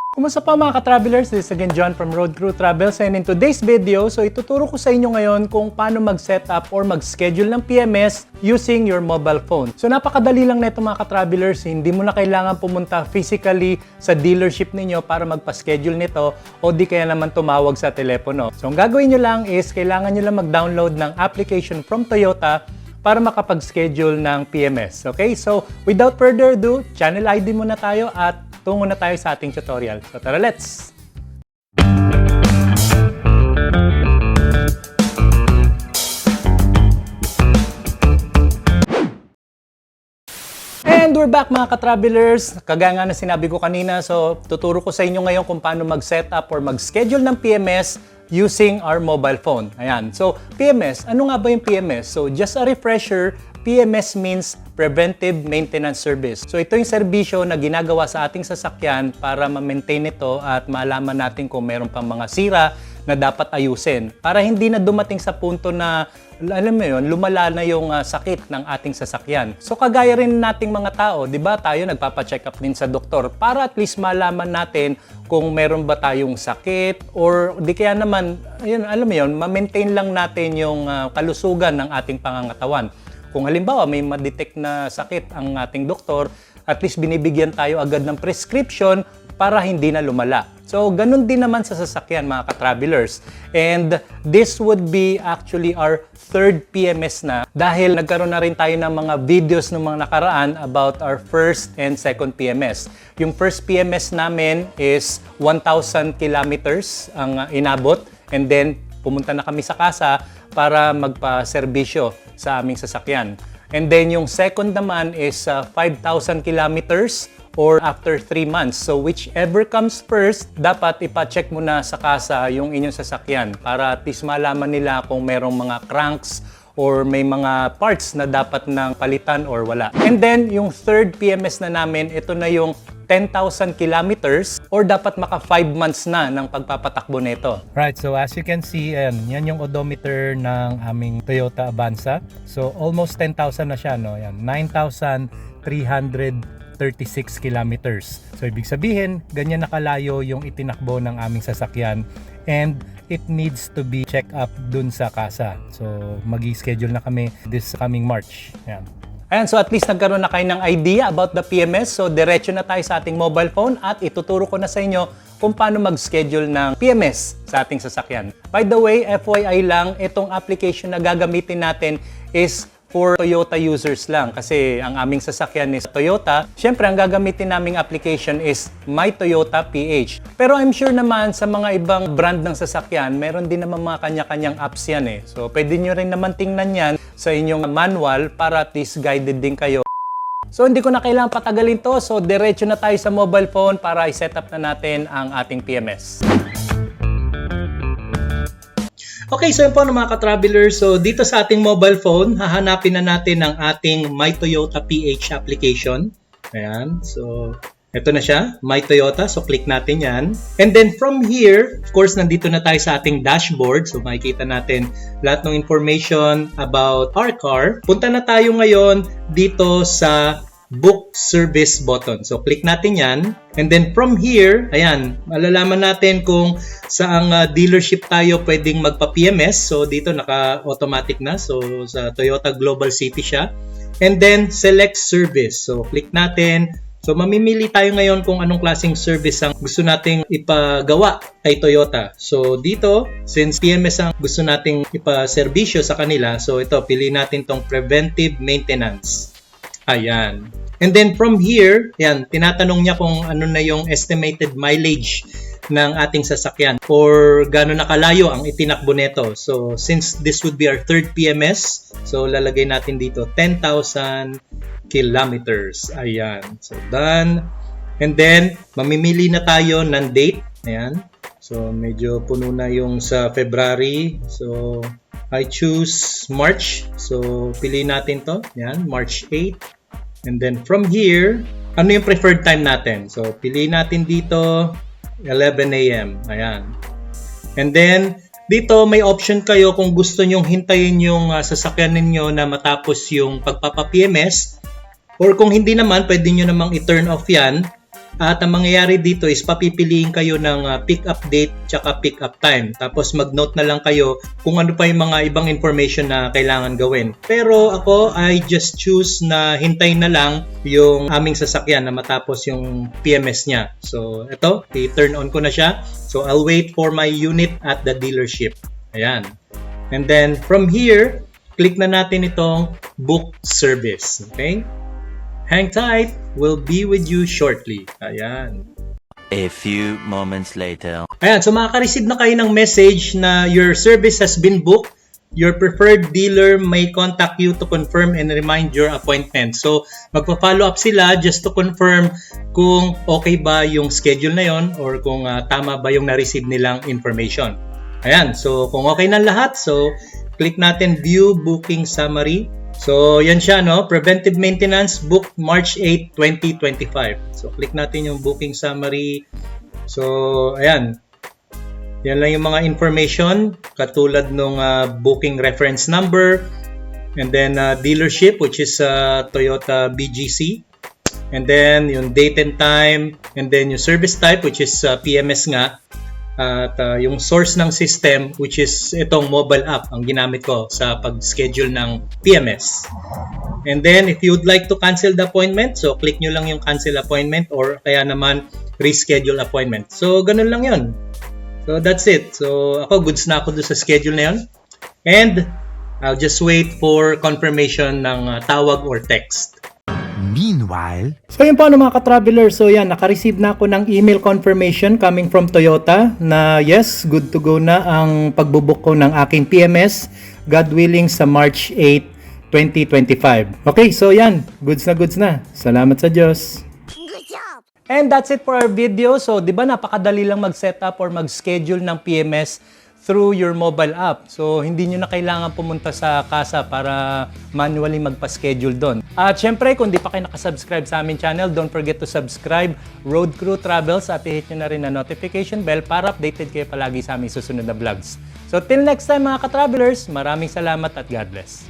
Kumusta pa mga ka-travelers? This is again John from Road Crew Travels, and in today's video, ituturo ko sa inyo ngayon kung paano mag-set up or mag-schedule ng PMS using your mobile phone. So napakadali lang nito mga ka-travelers, hindi mo na kailangan pumunta physically sa dealership ninyo para magpa-schedule nito o di kaya naman tumawag sa telepono. So ang gagawin nyo lang is kailangan nyo lang mag-download ng application from Toyota para makapag-schedule ng PMS. Okay? So without further ado, channel ID muna tayo at tungo na tayo sa ating tutorial. So tara, let's! And we're back mga ka-travelers. Kagaya nga na sinabi ko kanina, so tuturo ko sa inyo ngayon kung paano mag-set up or mag-schedule ng PMS using our mobile phone. Ayan. So PMS, ano nga ba yung PMS? So just a refresher, PMS means Preventive Maintenance Service. So ito yung serbisyo na ginagawa sa ating sasakyan para ma-maintain ito at malaman natin kung meron pang mga sira na dapat ayusin. Para hindi na dumating sa punto na, alam mo yun, lumala na yung sakit ng ating sasakyan. So kagaya rin nating mga tao, di ba tayo nagpapacheck up din sa doktor para at least malaman natin kung meron ba tayong sakit or di kaya naman, yun, alam mo yun, ma-maintain lang natin yung kalusugan ng ating pangangatawan. Kung halimbawa may ma-detect na sakit ang ating doktor, at least binibigyan tayo agad ng prescription para hindi na lumala. So, ganun din naman sa sasakyan mga ka-travelers. And this would be actually our third PMS na dahil nagkaroon na rin tayo ng mga videos ng mga nakaraan about our first and second PMS. Yung first PMS namin is 1,000 kilometers ang inabot, and then pumunta na kami sa casa para magpa-serbisyo sa aming sasakyan. And then yung second naman is 5,000 kilometers or after 3 months. So whichever comes first, dapat ipa-check mo na sa casa yung inyong sasakyan para at least malaman nila kung merong mga cranks or may mga parts na dapat nang palitan or wala. And then yung third PMS na namin, ito na yung 10,000 kilometers or dapat maka 5 months na ng pagpapatakbo nito. Right, so as you can see, yan yung odometer ng aming Toyota Avanza. So almost 10,000 na siya, no? Yan, 9,336 kilometers. So ibig sabihin, ganyan nakalayo yung itinakbo ng aming sasakyan, and it needs to be checked up dun sa casa. So magi-schedule na kami this coming March. Yan. Ayan, so at least nagkaroon na kayo ng idea about the PMS. So diretso na tayo sa ating mobile phone at ituturo ko na sa inyo kung paano mag-schedule ng PMS sa ating sasakyan. By the way, FYI lang, itong application na gagamitin natin is for Toyota users lang kasi ang aming sasakyan is Toyota. Siyempre, ang gagamitin naming application is My Toyota PH. Pero I'm sure naman sa mga ibang brand ng sasakyan, meron din naman mga kanya-kanyang apps yan eh. So, pwede nyo rin naman tingnan yan sa inyong manual para at least guided din kayo. So, hindi ko na kailangan patagalin to. So, diretso na tayo sa mobile phone para i-set up na natin ang ating PMS. Okay, so yun po mga ka-travelers. So dito sa ating mobile phone, hahanapin na natin ang ating My Toyota PH application. Ayan, so ito na siya, My Toyota. So click natin yan. And then from here, of course, nandito na tayo sa ating dashboard. So makikita natin lahat ng information about our car. Punta na tayo ngayon dito sa Book Service button. So, click natin yan. And then from here, ayan, malalaman natin kung saang dealership tayo pwedeng magpa-PMS. So, dito naka-automatic na. So, sa Toyota Global City siya. And then, select service. So, click natin. So, mamimili tayo ngayon kung anong klaseng service ang gusto nating ipagawa kay Toyota. So, dito, since PMS ang gusto nating ipa-serbisyo sa kanila, so ito, pili natin tong Preventive Maintenance. Ayan. And then from here, yan, tinatanong niya kung ano na yung estimated mileage ng ating sasakyan or gano'n nakalayo ang itinakbo nito. So, since this would be our third PMS, so lalagay natin dito 10,000 kilometers. Ayan. So, done. And then, mamimili na tayo ng date. Ayan. So, medyo puno na yung sa February. So, I choose March. So, pili natin to. Ayan, March 8. And then from here, ano yung preferred time natin? So, piliin natin dito 11 a.m. Ayan. And then, dito may option kayo kung gusto nyong hintayin yung sasakyan ninyo na matapos yung pagpapa-PMS. Or kung hindi naman, pwede nyo namang i-turn off yan. At ang mangyayari dito is papipiliin kayo ng pick up date tsaka pick up time. Tapos mag-note na lang kayo kung ano pa yung mga ibang information na kailangan gawin. Pero ako, I just choose na hintayin na lang yung aming sasakyan na matapos yung PMS niya. So ito, i-turn on ko na siya. So I'll wait for my unit at the dealership. Ayan. And then from here, click na natin itong book service. Okay? Hang tight. We'll be with you shortly. Ayan. A few moments later. Ayan, so makaka-receive na kayo ng message na your service has been booked. Your preferred dealer may contact you to confirm and remind your appointment. So, magpa-follow up sila just to confirm kung okay ba yung schedule na yon or kung tama ba yung na-receive nilang information. Ayan, so kung okay na lahat, so click natin View Booking Summary. So, yan siya, no? Preventive Maintenance booked March 8, 2025. So, click natin yung booking summary. So, ayan. Yan lang yung mga information katulad nung booking reference number and then dealership which is Toyota BGC and then yung date and time and then yung service type which is PMS nga. At yung source ng system which is itong mobile app ang ginamit ko sa pag-schedule ng PMS. And then if you would like to cancel the appointment, so click nyo lang yung cancel appointment or kaya naman reschedule appointment. So ganun lang yun. So that's it. So ako goods na ako doon sa schedule na yun. And I'll just wait for confirmation ng tawag or text. Meanwhile, So yun po mga ka-traveler, so yan, naka-receive na ako ng email confirmation coming from Toyota na yes, good to go na ang pagbubuk ko ng aking PMS, God willing sa March 8, 2025. Okay, so yan, goods na. Salamat sa Diyos. And that's it for our video. So, di ba napakadali lang mag-setup or mag-schedule ng PMS through your mobile app. So, hindi nyo na kailangan pumunta sa kasa para manually magpa-schedule doon. At syempre, kung di pa kayo nakasubscribe sa aming channel, don't forget to subscribe Road Crew Travels at i-hit nyo na rin ang notification bell para updated kayo palagi sa aming susunod na vlogs. So, till next time mga ka-travelers, maraming salamat at God bless.